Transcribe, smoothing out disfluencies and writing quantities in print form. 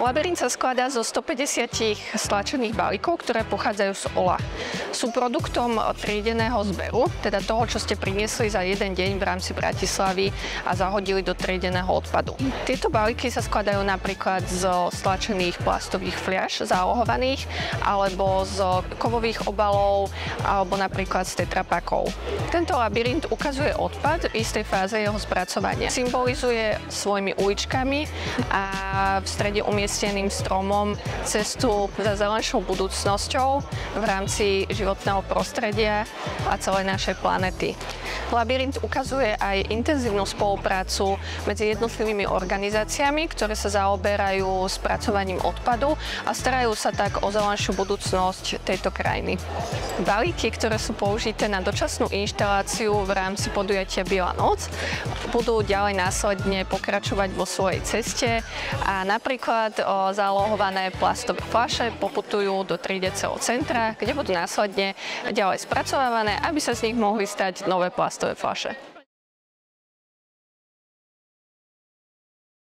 Labyrint sa skladá zo 150 stlačených balíkov, ktoré pochádzajú z OLA. Sú produktom triedeného zberu, teda toho, čo ste priniesli za jeden deň v rámci Bratislavy a zahodili do triedeného odpadu. Tieto balíky sa skladajú napríklad zo stlačených plastových fľaš zálohovaných, alebo z kovových obalov, alebo napríklad z tetrapakov. Tento labyrint ukazuje odpad v istej fáze jeho spracovania. Symbolizuje svojimi uličkami a v strede umiestneným stromom cestu za zelenšou budúcnosťou v rámci životného prostredia a celej našej planety. Labyrint ukazuje aj intenzívnu spoluprácu medzi jednotlivými organizáciami, ktoré sa zaoberajú spracovaním odpadu a starajú sa tak o zelenšiu budúcnosť tejto krajiny. Balíky, ktoré sú použité na dočasnú inštaláciu v rámci podujatia Biela noc, budú ďalej následne pokračovať vo svojej ceste a napríklad zálohované plastové fľaše poputujú do 3DC centra, kde budú následne ďalej spracovávané, aby sa z nich mohli stať nové plastové fľaše.